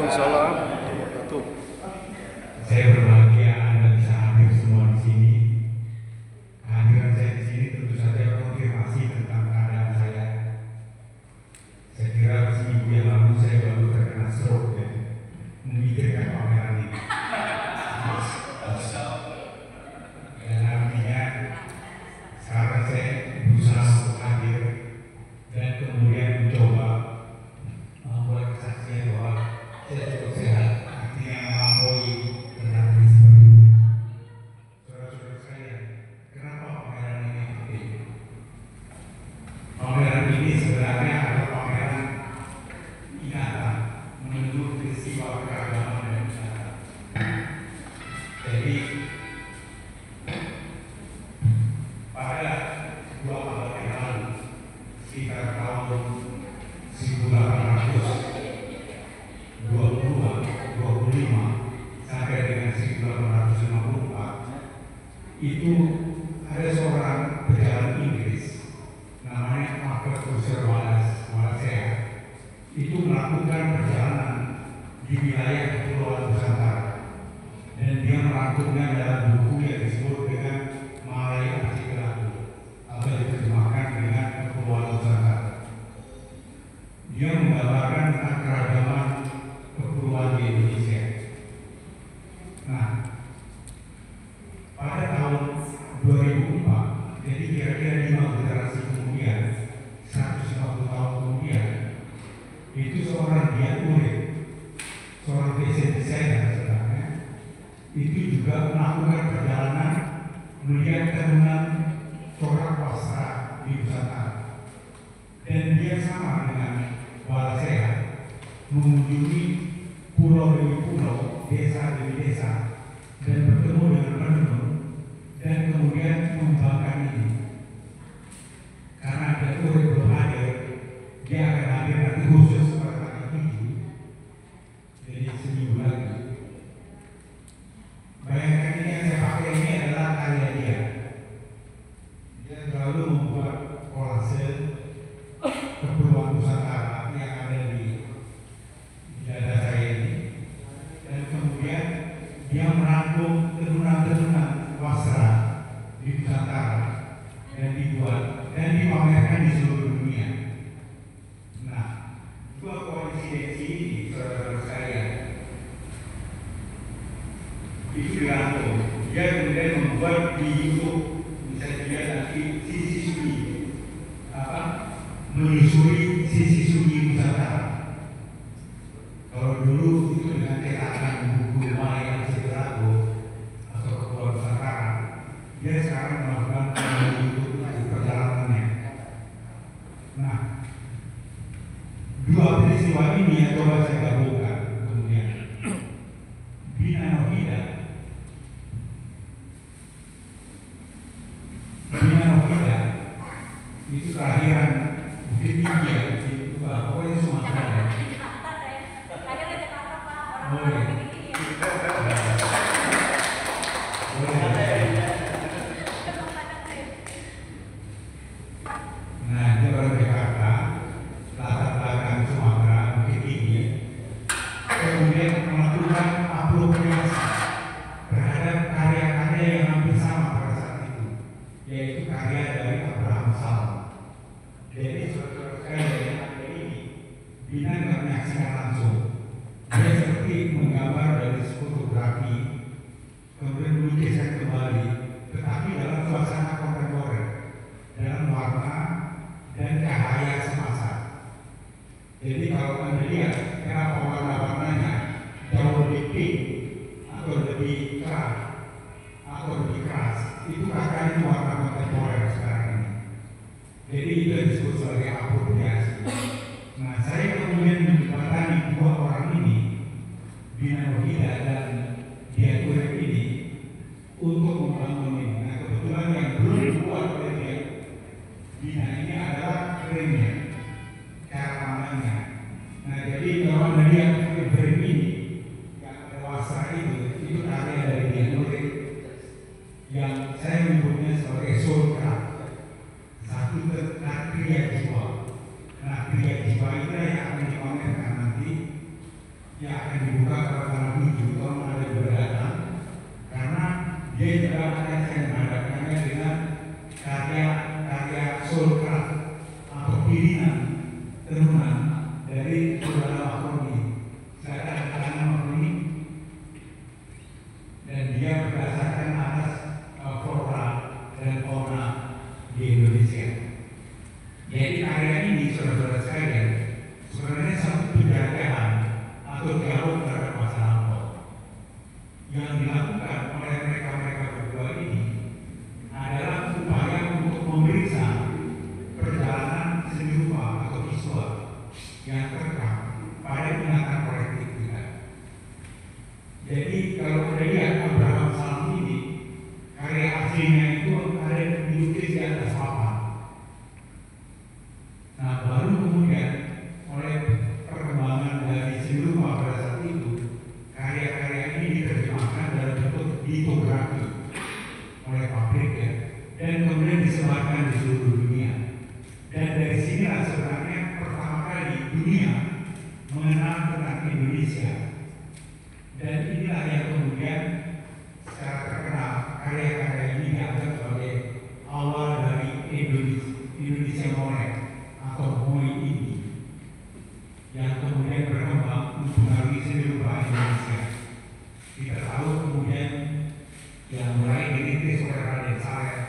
Waalaikumsalam warahmatullahi wabarakatuh. Saya berbahagia Anda bisa hadir semua di sini. Kehadiran saya di sini tentu saja konfirmasi tentang keadaan saya. Saya kira seminggu yang lalu saya baru terkena stroke ya, memikirkan pameran ini. Dan artinya sekarang saya berusaha untuk hadir dan kemudian mencoba membuat kesaksian bahwa saya cukup sehat, artinya melampaui metabolisme. Saudara-saudara sekalian, kenapa pameran ini penting? Pameran ini sebenarnya adalah pameran ingatan menunjuk peristiwa keragaman dan ingatan. Jadi pada 2 abad yang lalu, sekitar tahun 1825 sampai dengan 1854, itu ada seorang pejalan Inggris namanya Arthur Conan Doyle itu melakukan perjalanan di wilayah Kepulauan Nusantara dan dia merangkumnya dalam buku yang disebut dengan Malay Archipelago atau diterjemahkan dengan Kepulauan Nusantara. Dia menggambarkan tentang keragaman kepulauan di Indonesia. Nah, pada tahun 2004, jadi kira-kira 5 generasi kemudian, 150 tahun kemudian, itu seorang Dian Urip, seorang fashion designer sebenarnya, itu juga melakukan perjalanan melihat tenunan corak wasra di Nusantara. Dan dia sama dengan Walasea mengunjungi pulau demi pulau, desa demi desa, dan bertemu dengan penenun dan kemudian mengembangkan ini. Karena ada Urip belum hadir, dia akan hadir nanti khusus pada tanggal 7, jadi seminggu lagi. Bayangkan ini yang saya pakai ini adalah karya dia. Dia selalu membuat kolase kepulauan Nusantara yang ada di dada saya ini, dan kemudian dia merangkum tenunan-tenunan wasra di Nusantara dan dibuat dan dipamerkan di seluruh dunia. Nah, dua koincidensi ini, saudara-saudara sekalian, itu dirangkum. Dia kemudian membuat di YouTube, bisa dilihat nanti sisi sunyi menyusuri sisi sunyi Nusantara. Kalau dulu itu dengan cetakan buku Malay Archipelago atau Kepulauan Nusantara, dia sekarang melakukan YouTube perjalanannya. Nah, dua peristiwa ini yang coba saya gabungkan kemudian. Bina Novida itu kelahiran mungkin India, itu pokoknya Sumatera ya. Nah, dia orang Jakarta, latar belakang Sumatera, Bukit Tinggi, kemudian melakukan apropriasi terhadap karya-karya yang hampir sama pada saat itu, yaitu karya dari Abraham Salm. Jadi saudara saya yang ada ini, Bina nggak menyaksikan langsung. Dia seperti menggambar dari fotografi, kemudian melukiskan kembali, tetapi dalam suasana kontemporer, dalam warna dan cahaya semasa. Jadi kalau Anda lihat kenapa warna-warnanya jauh lebih pink atau lebih cerah atau lebih keras, itu karena itu warna kontemporer sekarang ini. Jadi itu disebut sebagai apropriasi. Nah, saya kemudian menjembatani dua orang ini, Bina Novida dan Dian Urip ini, untuk membangun ini. Nah, kebetulan yang belum dibuat oleh dia, Bina ini adalah frame-nya, cara pandangnya. Nah, jadi kalau Anda lihat frame ini, yang ada wasra itu karya dari Dian Urip, yang saya menyebutnya sebagai soul craft. Satu kriya jiwa. Nah, kriya jiwa itu yang akan dipamerkan nanti, yang akan saudara Makroni. Saya ada tangan Makroni dan dia berdasarkan atas flora dan fauna di Indonesia. Jadi karya ini, saudara-saudara sekalian, sebenarnya satu penjagaan atau dialog terhadap masa lampau yang dilakukan oleh mereka-mereka berdua ini adalah upaya untuk memeriksa perjalanan seni rupa atau visual yang terekam pada ingatan kolektif kita. Jadi kalau Anda lihat Abraham Salm ini, karya aslinya itu ada dilukis di atas papan. Nah, baru kemudian oleh perkembangan dari seni rupa pada saat itu, karya-karya ini diterjemahkan dalam bentuk litografi oleh pabrik ya, dan kemudian disebarkan di seluruh dunia. Dan dari sinilah sebenarnya pertama kali dunia mengenal tentang Indonesia. Dan inilah yang kemudian secara terkenal karya-karya ini dianggap sebagai awal dari Indonesia Molek atau Moi ini, yang kemudian berkembang mempengaruhi seni rupa Indonesia. Kita tahu kemudian yang mulai dirintis oleh Raden Saleh